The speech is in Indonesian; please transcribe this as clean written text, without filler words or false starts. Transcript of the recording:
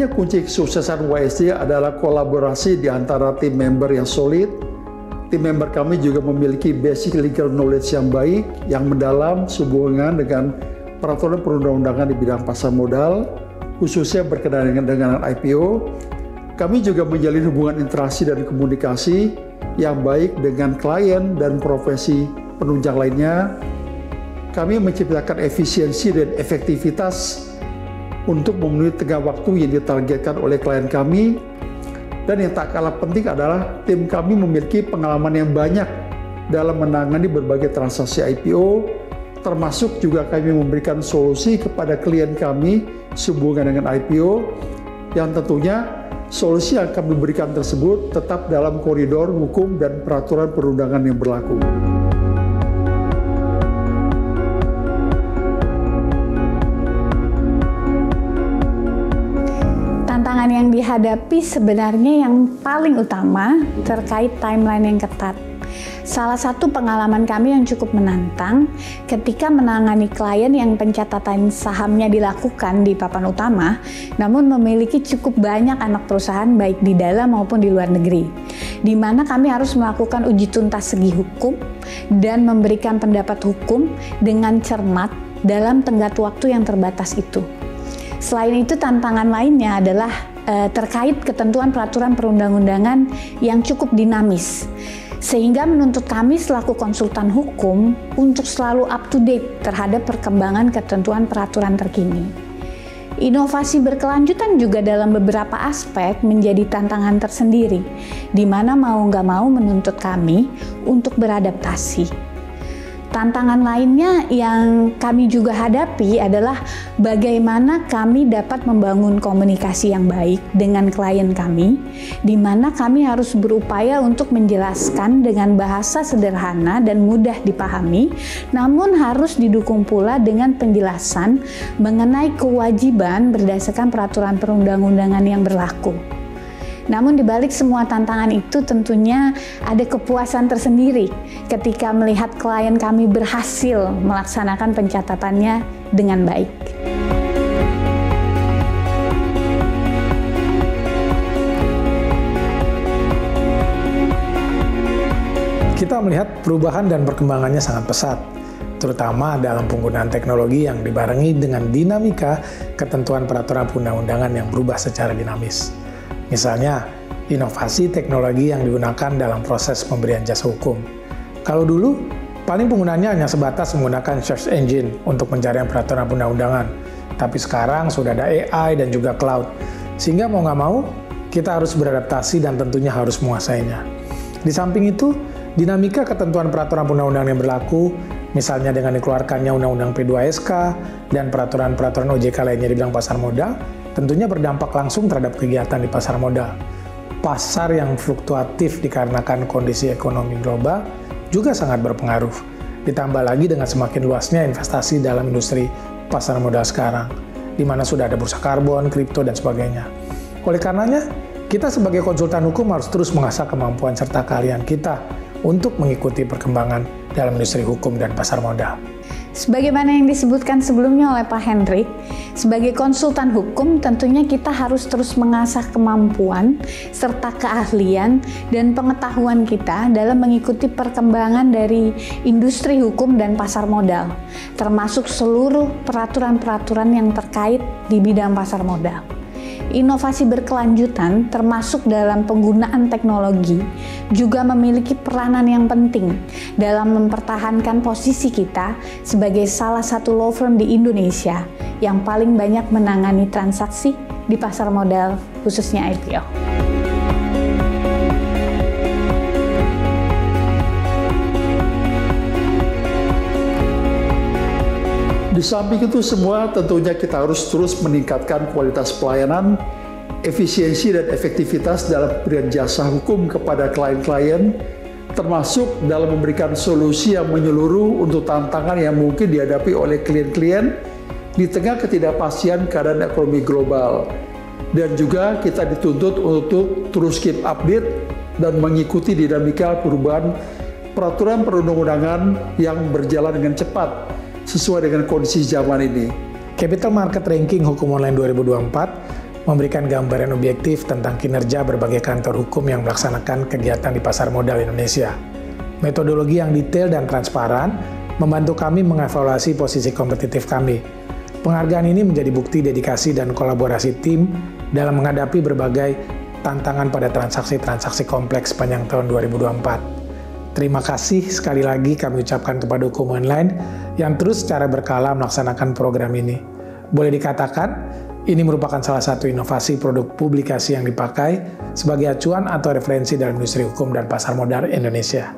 Tentunya kunci kesuksesan YSD adalah kolaborasi di antara tim member yang solid. Tim member kami juga memiliki basic legal knowledge yang baik, yang mendalam sehubungan dengan peraturan perundang-undangan di bidang pasar modal, khususnya berkenaan dengan IPO. Kami juga menjalin hubungan interaksi dan komunikasi yang baik dengan klien dan profesi penunjang lainnya. Kami menciptakan efisiensi dan efektivitas untuk memenuhi tengah waktu yang ditargetkan oleh klien kami. Dan yang tak kalah penting adalah tim kami memiliki pengalaman yang banyak dalam menangani berbagai transaksi IPO, termasuk juga kami memberikan solusi kepada klien kami sehubungan dengan IPO, yang tentunya solusi yang kami berikan tersebut tetap dalam koridor hukum dan peraturan perundangan yang berlaku. Tantangan yang dihadapi sebenarnya yang paling utama terkait timeline yang ketat. Salah satu pengalaman kami yang cukup menantang ketika menangani klien yang pencatatan sahamnya dilakukan di papan utama, namun memiliki cukup banyak anak perusahaan baik di dalam maupun di luar negeri, di mana kami harus melakukan uji tuntas segi hukum dan memberikan pendapat hukum dengan cermat dalam tenggat waktu yang terbatas itu. Selain itu, tantangan lainnya adalah terkait ketentuan peraturan perundang-undangan yang cukup dinamis, sehingga menuntut kami selaku konsultan hukum untuk selalu up to date terhadap perkembangan ketentuan peraturan terkini. Inovasi berkelanjutan juga dalam beberapa aspek menjadi tantangan tersendiri, di mana mau nggak mau menuntut kami untuk beradaptasi. Tantangan lainnya yang kami juga hadapi adalah bagaimana kami dapat membangun komunikasi yang baik dengan klien kami, di mana kami harus berupaya untuk menjelaskan dengan bahasa sederhana dan mudah dipahami, namun harus didukung pula dengan penjelasan mengenai kewajiban berdasarkan peraturan perundang-undangan yang berlaku. Namun di balik semua tantangan itu tentunya ada kepuasan tersendiri ketika melihat klien kami berhasil melaksanakan pencatatannya dengan baik. Kita melihat perubahan dan perkembangannya sangat pesat, terutama dalam penggunaan teknologi yang dibarengi dengan dinamika ketentuan peraturan perundang-undangan yang berubah secara dinamis. Misalnya, inovasi teknologi yang digunakan dalam proses pemberian jasa hukum. Kalau dulu, paling penggunaannya hanya sebatas menggunakan search engine untuk pencarian peraturan perundang-undangan. Tapi sekarang sudah ada AI dan juga cloud. Sehingga mau nggak mau, kita harus beradaptasi dan tentunya harus menguasainya. Di samping itu, dinamika ketentuan peraturan perundang-undangan yang berlaku, misalnya dengan dikeluarkannya Undang-Undang P2SK dan peraturan-peraturan OJK lainnya di bidang pasar modal, tentunya berdampak langsung terhadap kegiatan di pasar modal. Pasar yang fluktuatif dikarenakan kondisi ekonomi global juga sangat berpengaruh. Ditambah lagi dengan semakin luasnya investasi dalam industri pasar modal sekarang, di mana sudah ada bursa karbon, kripto, dan sebagainya. Oleh karenanya, kita sebagai konsultan hukum harus terus mengasah kemampuan serta keahlian kita untuk mengikuti perkembangan dalam industri hukum dan pasar modal. Sebagaimana yang disebutkan sebelumnya oleh Pak Hendrik, sebagai konsultan hukum tentunya kita harus terus mengasah kemampuan serta keahlian dan pengetahuan kita dalam mengikuti perkembangan dari industri hukum dan pasar modal, termasuk seluruh peraturan-peraturan yang terkait di bidang pasar modal. Inovasi berkelanjutan termasuk dalam penggunaan teknologi juga memiliki peranan yang penting dalam mempertahankan posisi kita sebagai salah satu law firm di Indonesia yang paling banyak menangani transaksi di pasar modal khususnya IPO. Di samping itu semua, tentunya kita harus terus meningkatkan kualitas pelayanan, efisiensi dan efektivitas dalam pemberian jasa hukum kepada klien-klien, termasuk dalam memberikan solusi yang menyeluruh untuk tantangan yang mungkin dihadapi oleh klien-klien di tengah ketidakpastian keadaan ekonomi global. Dan juga kita dituntut untuk terus keep update dan mengikuti dinamika perubahan peraturan perundang-undangan yang berjalan dengan cepat sesuai dengan kondisi zaman ini. Capital Market Ranking Hukum Online 2024 memberikan gambaran objektif tentang kinerja berbagai kantor hukum yang melaksanakan kegiatan di pasar modal Indonesia. Metodologi yang detail dan transparan membantu kami mengevaluasi posisi kompetitif kami. Penghargaan ini menjadi bukti dedikasi dan kolaborasi tim dalam menghadapi berbagai tantangan pada transaksi-transaksi kompleks sepanjang tahun 2024. Terima kasih sekali lagi kami ucapkan kepada Hukum Online yang terus secara berkala melaksanakan program ini. Boleh dikatakan, ini merupakan salah satu inovasi produk publikasi yang dipakai sebagai acuan atau referensi dalam industri hukum dan pasar modal Indonesia.